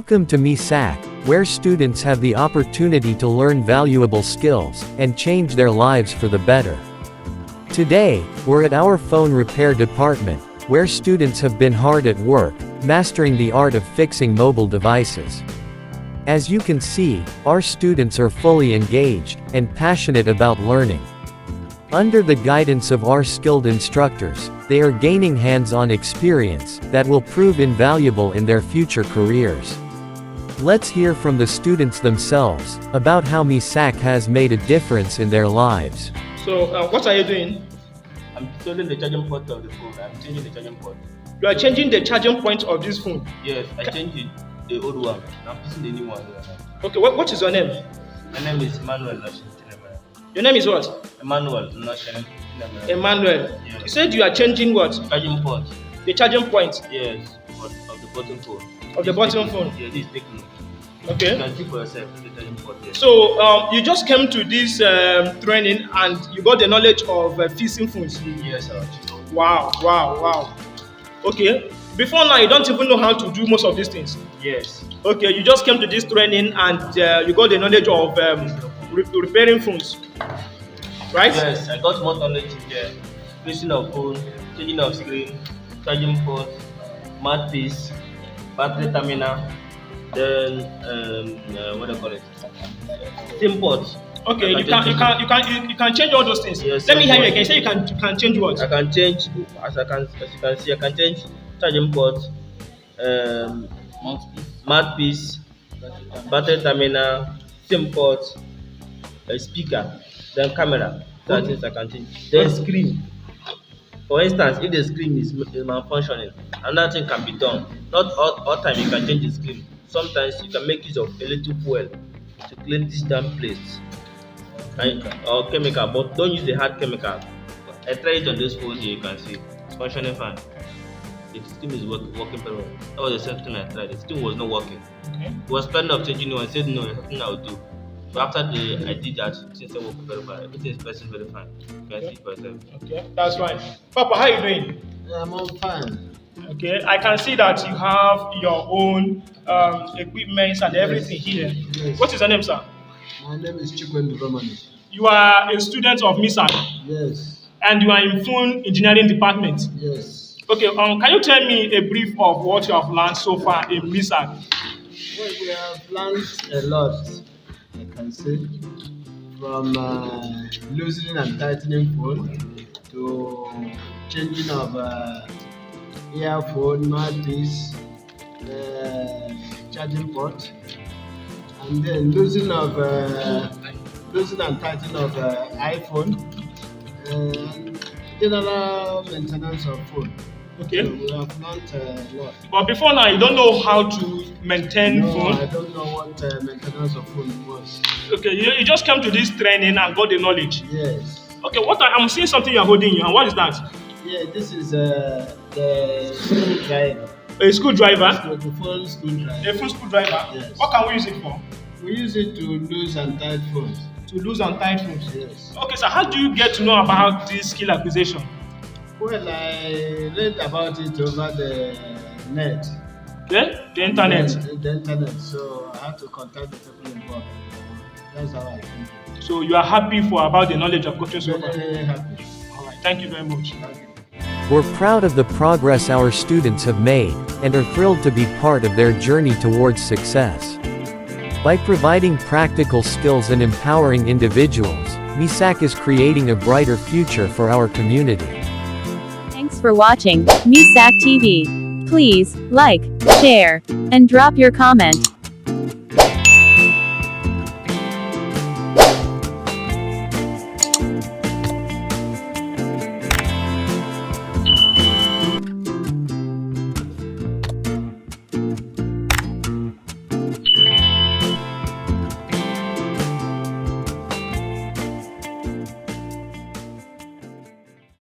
Welcome to MESAC, where students have the opportunity to learn valuable skills and change their lives for the better. Today, we're at our phone repair department, where students have been hard at work, mastering the art of fixing mobile devices. As you can see, our students are fully engaged and passionate about learning. Under the guidance of our skilled instructors, they are gaining hands-on experience that will prove invaluable in their future careers. Let's hear from the students themselves about how MESAC has made a difference in their lives. So, what are you doing? I'm installing the charging port of the phone. I'm changing the charging port. You are changing the charging point of this phone. Yes, I changed it, the old one. I'm putting the new one here. Okay, what is your name? My name is Emmanuel. Your name is what? Emmanuel. Emmanuel. Yes. You said you are changing what? Charging port. The charging point Yes, of the bottom phone. of the bottom phone. Yeah, this is techno. You Okay. can see for yourself the charging port here. So, you just came to this training and you got the knowledge of fixing phones. Yes, sir. Wow. Okay. Before now, you don't even know how to do most of these things. Yes. Okay, you just came to this training and you got the knowledge of repairing phones, right? Yes, I got more knowledge in there. Fixing of phone, changing of screen, charging port, mouthpiece, battery terminal, then what do you call it? SIM port. Okay, you can change all those things. Yes, Let me hear you of again. Say you can change what? I can change, as you can see, I can change charging port, mouthpiece, battery terminal, SIM port, speaker, then camera. That is I can change. Then screen. For instance, if the screen is malfunctioning, another thing can be done. Not all time you can change the screen. Sometimes you can make use of a little fuel to clean this damn place. Or chemical, but don't use the hard chemical. I tried it on this phone here, you can see it's functioning fine. The system is working very well. That was the second thing I tried. The system was not working. Okay. It was planning of changing it. I said no, it's something I will do. So after I did that, things are working very well. Everything is pressing very fine. You can see it for yourself. Okay, that's right. Papa, how you doing? I'm all fine. Okay, I can see that you have your own equipment and everything here. Yes. What is your name, sir? My name is Chikwen Romani. You are a student of MESAC Yes, and you are in phone engineering department. yes. Okay, can you tell me a brief of what you have learned so far in MESAC? Well, we have learned a lot, I can say, from loosening and tightening phone to changing of earphone, mouthpiece, charging port, and then loosening and tightening of iPhone, and general maintenance of phone. Okay. So we have learned a lot. But before now, you don't know how to maintain No, phone. I don't know what maintenance of phone was. Okay, you just came to this training and got the knowledge. Yes. Okay, I'm seeing something you're holding in your hand. What is that? Yeah, this is the screwdriver. A screwdriver? The phone screwdriver. A phone screwdriver? Yes. What can we use it for? We use it to loose and tight phones. To lose and tight phones. Yes. Okay, so how do you get to know about this skill acquisition? Well, I read about it over the net. Okay, the internet. The internet. So I have to contact the people involved. That's how I think. So you are happy about the knowledge of coaching so far? Very happy. All right, thank you very much. We're proud of the progress our students have made, and are thrilled to be part of their journey towards success. By providing practical skills and empowering individuals, MESAC is creating a brighter future for our community. Thanks for watching MESAC TV. Please like, share, and drop your comment.